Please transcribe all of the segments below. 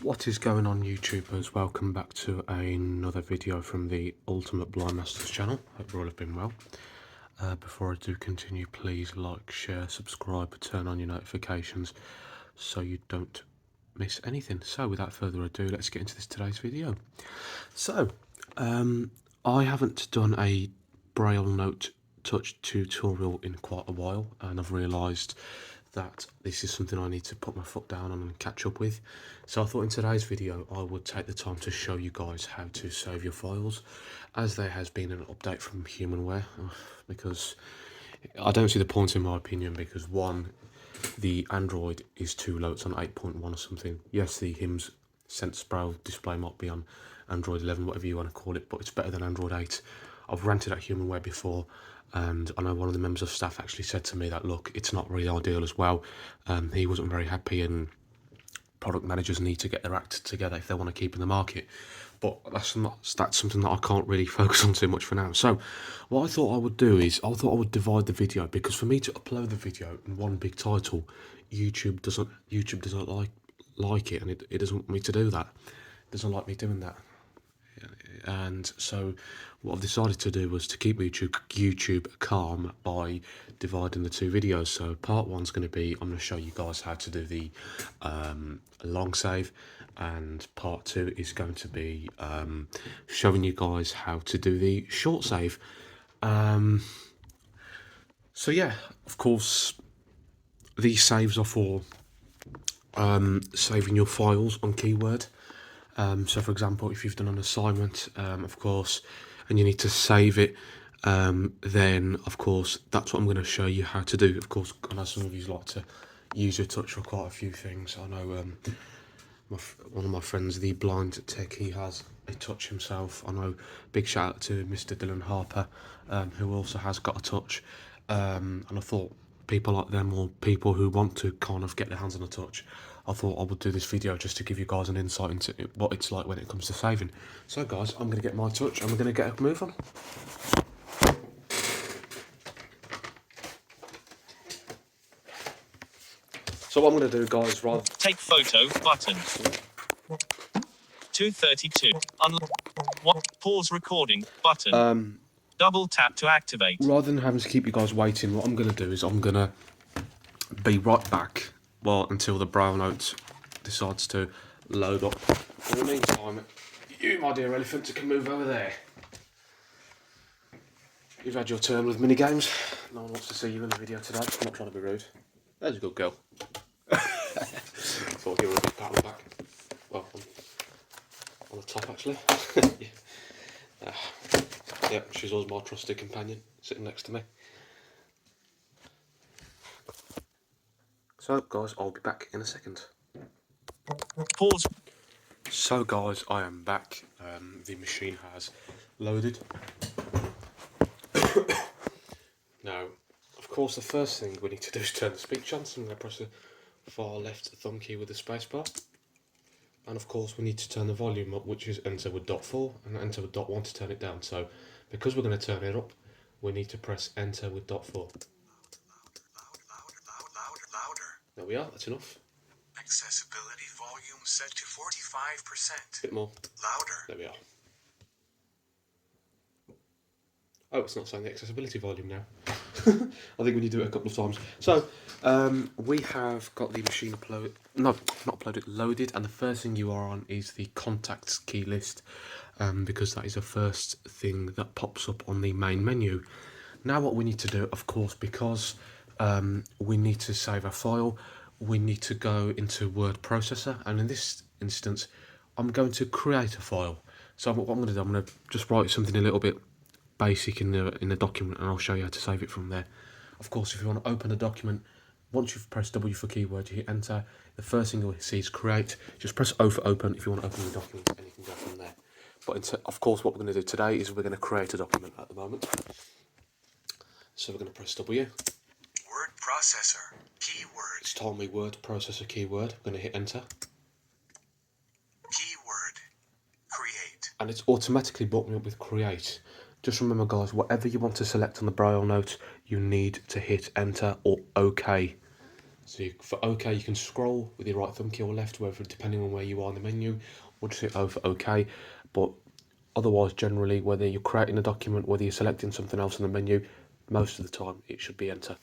What is going on, YouTubers? Welcome back to another video from the Ultimate Blind Masters channel. Hope you all have been well. Before I do continue, please like, share, subscribe, turn on your notifications so you don't miss anything. So without further ado, let's get into today's video. So I haven't done a Braille note touch tutorial in quite a while, and I've realised that this is something I need to put my foot down on and catch up with. So I thought in today's video I would take the time to show you guys how to save your files, as there has been an update from Humanware, because I don't see the point in my opinion, because one, the Android is too low, it's on 8.1 or something. Yes, the HIMS Sense Braille display might be on Android 11, whatever you want to call it, but it's better than Android 8. I've ranted at Humanware before, and I know one of the members of staff actually said to me that, look, it's not really ideal as well. He wasn't very happy, and product managers need to get their act together if they want to keep in the market. But that's something that I can't really focus on too much for now. So what I thought I would do is I thought I would divide the video, because for me to upload the video in one big title, YouTube doesn't like it, and it doesn't want me to do that. It doesn't like me doing that. And so what I've decided to do was to keep YouTube calm by dividing the two videos. So part one's going to be, I'm going to show you guys how to do the long save, and part two is going to be showing you guys how to do the short save. So yeah, of course, these saves are for saving your files on keyword. So for example, if you've done an assignment, of course, and you need to save it, then of course that's what I'm going to show you how to do. Of course, I know some of you like to use your touch for quite a few things. I know one of my friends, the blind tech, he has a touch himself. I know, big shout out to Mr. Dylan Harper, who also has got a touch, and I thought people like them, or people who want to kind of get their hands on a touch, I thought I would do this video just to give you guys an insight into what it's like when it comes to saving. So guys, I'm going to get my touch and we're going to get a move on. So what I'm going to do, guys, Take photo button. 232. Pause recording button. Double tap to activate. Rather than having to keep you guys waiting, what I'm going to do is I'm going to be right back, well, until the Braille note decides to load up. In the meantime, you, my dear elephant, can move over there. You've had your turn with mini games. No one wants to see you in the video today. I'm not trying to be rude. There's a good girl. Thought I'd give her a big pat on the back. Well, on the top actually. Yeah, she's always my trusted companion, sitting next to me. So guys, I'll be back in a second. Pause. So guys, I am back. The machine has loaded. Now, of course, the first thing we need to do is turn the speech on. So I'm going to press the far left thumb key with the spacebar. And of course, we need to turn the volume up, which is enter with .4, and enter with .1 to turn it down. So because we're going to turn it up, we need to press enter with .4. Louder. There we are, that's enough. Accessibility volume set to 45%. Bit more. Louder. There we are. Oh, it's not saying the accessibility volume now. I think we need to do it a couple of times. So, we have got the machine loaded, and the first thing you are on is the contacts key list, because that is the first thing that pops up on the main menu. Now what we need to do, of course, because we need to save a file, we need to go into word processor, and in this instance, I'm going to create a file. So what I'm going to do, I'm going to just write something a little bit basic in the document, and I'll show you how to save it from there. Of course, if you want to open a document, once you've pressed W for keyword, you hit enter. The first thing you'll see is create. Just press O for open if you want to open the document, and you can go from there. But of course, what we're going to do today is we're going to create a document at the moment. So we're going to press W. Word processor keyword. It's told me word processor keyword. I'm going to hit enter. Keyword create. And it's automatically brought me up with create. Just remember, guys, whatever you want to select on the Braille note, you need to hit enter or OK. So for OK, you can scroll with your right thumb key or left, whether depending on where you are in the menu, or just hit O for OK. But otherwise, generally, whether you're creating a document, whether you're selecting something else in the menu, most of the time it should be Enter.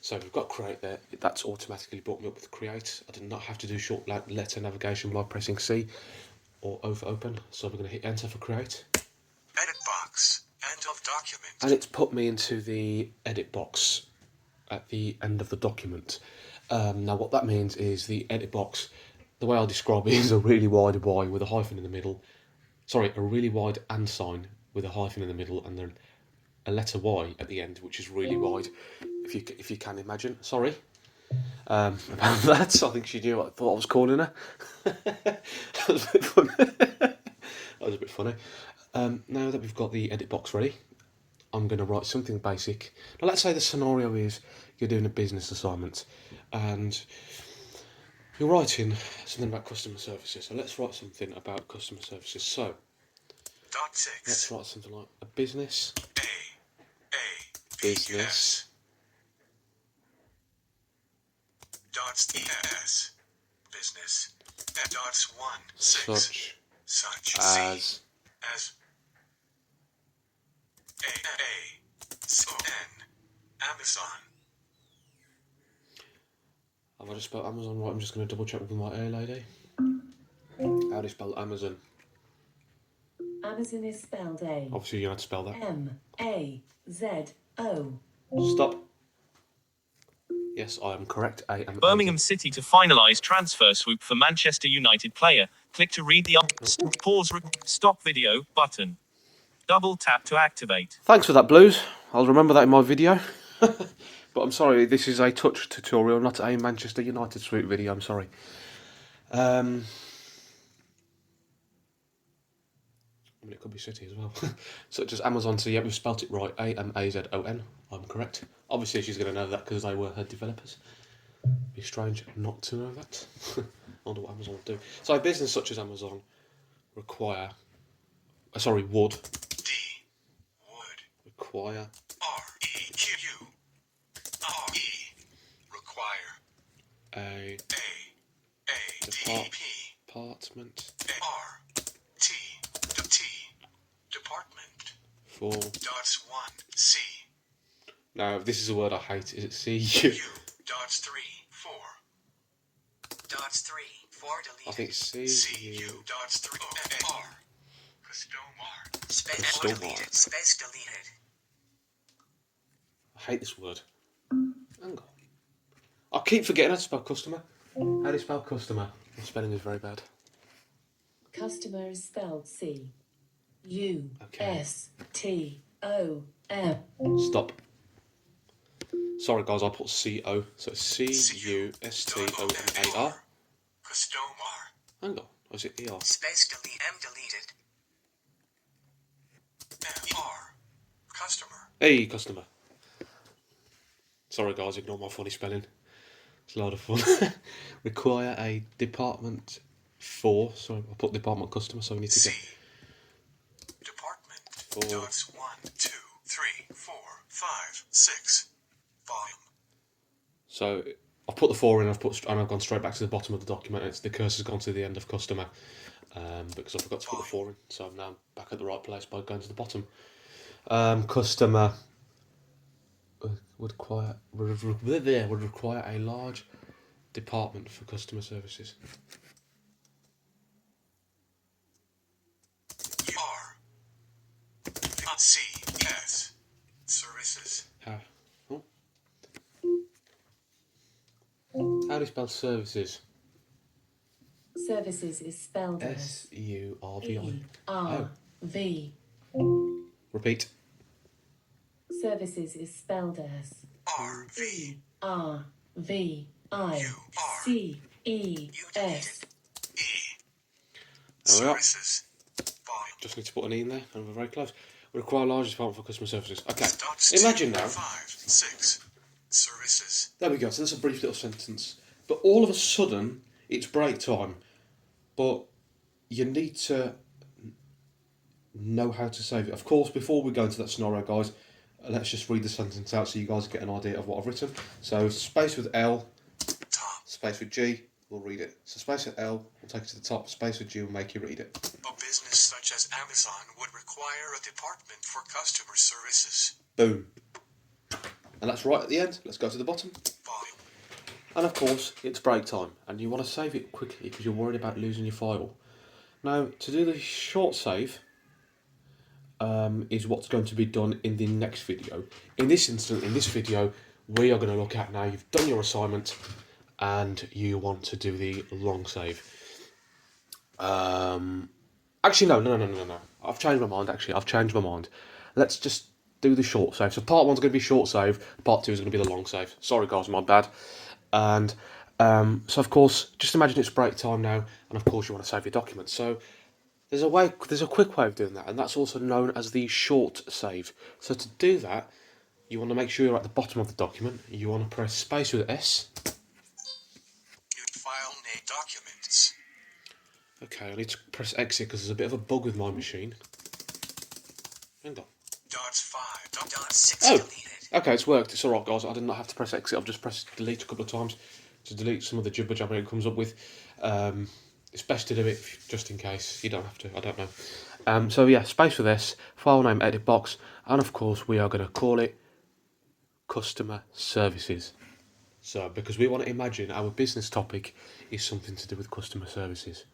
So we've got Create there. That's automatically brought me up with Create. I did not have to do short letter navigation by pressing C or O for Open. So we're going to hit Enter for Create. Edit box. End of document. And it's put me into the edit box at the end of the document. Now what that means is the edit box, the way I'll describe it, is a really wide Y with a hyphen in the middle. Sorry, a really wide and sign with a hyphen in the middle, and then a letter Y at the end, which is really wide, if you can imagine. Sorry about that. I think she knew what I thought I was calling her. That was a bit funny. That was a bit funny. Now that we've got the edit box ready, I'm going to write something basic. Now let's say the scenario is you're doing a business assignment and you're writing something about customer services. So let's write something about customer services. So Dot 6. let's write something like a business. Business. Dots ES. Business. Dots 1 6. Such As. as A. Amazon. have I just spelled Amazon right? I'm just going to double check with my air lady. How do you spell Amazon? Amazon is spelled A. Obviously you had to spell that. M-A-Z-O. Stop. Yes, I am correct. Birmingham City to finalise transfer swoop for Manchester United player. Click to read the stop video button. Double tap to activate. Thanks for that, Blues. I'll remember that in my video. But I'm sorry, this is a touch tutorial, not a Manchester United swoop video. I'm sorry. I mean, it could be City as well. So just Amazon. So yeah, we've spelt it right. A-M-A-Z-O-N. I'm correct. Obviously, she's going to know that because they were her developers. Be strange not to know that. I wonder what Amazon would do. So a business such as Amazon require. Would D. Would. require R-E-Q-U. R-E. Require. a A-D-P. department R-T. T. Department. for. Dots 1 C. Now, this is a word I hate. Is it C-U? U. Dots 3 4. Dots 3 4 deleted. I think C-U. C-U. Dots 3 R. Customar. Space Customar. deleted. Space deleted. I hate this word. Hang on. I keep forgetting how to spell customer. How do you spell customer? My spelling is very bad. Customer is spelled C-U-S-T-O-M. Stop. Sorry, guys, I put C-O. So it's C-U-S-T-O-M-A-R. Customar. Hang on. Or is it E-R? Space delete. M deleted. M-R. Customer. Hey, customer. Sorry, guys, ignore my funny spelling. It's a lot of fun. Require a department for. Sorry, I put department customer, so we need to C. get. Department. For. Dots 1, 2, 3, 4, 5, 6. Volume. So I've put the 4 in, and I've gone straight back to the bottom of the document. And the cursor's gone to the end of customer because I forgot to put the 4 in. So I'm now back at the right place by going to the bottom. Customer would require a large department for customer services. R. C. S. Services. How do you spell services? Services is spelled as S-U-R-V-I. E-R-V. Repeat. Services is spelled as R-V. E-R-V-I-C-E-S. E. There we are. Services. Volume. Just need to put an E in there, and we're very close. We require a large department for customer services. Okay, Dots imagine 2, now. 5, 6. Services. There we go, so that's a brief little sentence. But all of a sudden, it's break time. But you need to know how to save it. Of course, before we go into that scenario, guys, let's just read the sentence out so you guys get an idea of what I've written. So, space with L, Space with G will read it. So space with L will take it to the top. Space with G will make you read it. A business such as Amazon would require a department for customer services. Boom. And that's right at the end. Let's go to the bottom. Volume. And of course, it's break time, and you want to save it quickly because you're worried about losing your file. Now, to do the short save is what's going to be done in the next video. In this instance, in this video, we are going to look at now you've done your assignment and you want to do the long save. Actually, no. I've changed my mind. Let's just do the short save. So part 1's going to be short save, part 2 is going to be the long save. Sorry guys, my bad. And so of course, just imagine it's break time now, and of course you want to save your documents. So there's a quick way of doing that, and that's also known as the short save. So to do that, you want to make sure you're at the bottom of the document. You want to press space with S. File name documents. Okay, I need to press exit because there's a bit of a bug with my machine. Hang on. .5. .6 Oh, deleted. okay, it's worked. It's alright, guys. I did not have to press exit. I've just pressed delete a couple of times to delete some of the jibber jabber it comes up with. It's best to do it just in case. You don't have to. I don't know. So yeah, space for this, file name, edit box, and of course we are going to call it customer services. So because we want to imagine our business topic is something to do with customer services.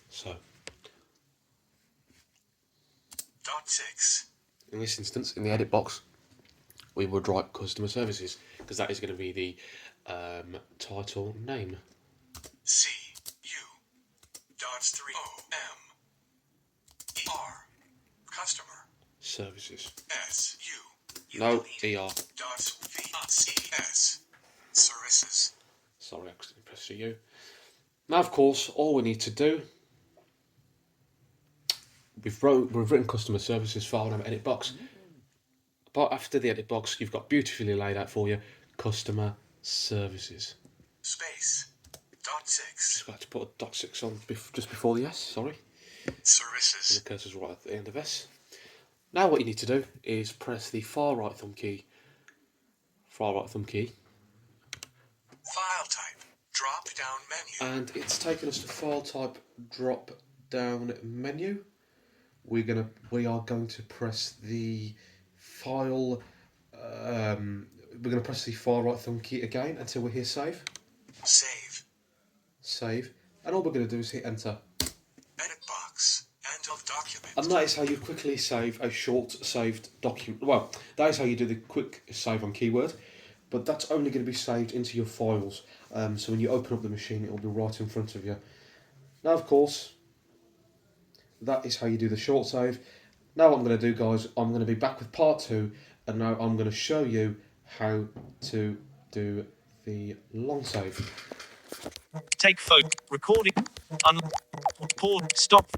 So .6. in this instance, in the edit box, we would write customer services because that is going to be the title name. C U .3 O M E R. Customer. Services. S U. No, Delete. ER. V C S. Services. Sorry, I accidentally pressed U. Now, of course, all we need to do, we've written customer services, file name, edit box. But after the edit box, you've got beautifully laid out for you customer services. Space. .6. Just got to put a .6 on just before the S. Sorry, Services. and the cursor's right at the end of S. Now, what you need to do is press the far right thumb key. File type. Drop down menu. and it's taken us to file type drop down menu. We are going to press the file. We're going to press the far right thumb key again until we hear save. Save, and all we're going to do is hit enter. Edit box. End of document. And that is how you quickly save a short saved document. Well, that is how you do the quick save on keyword, but that's only going to be saved into your files. So when you open up the machine, it will be right in front of you. Now, of course, that is how you do the short save. Now what I'm going to do, guys, I'm going to be back with part 2, and now I'm going to show you how to do the long save. Take photo. Recording. Pause. Stop.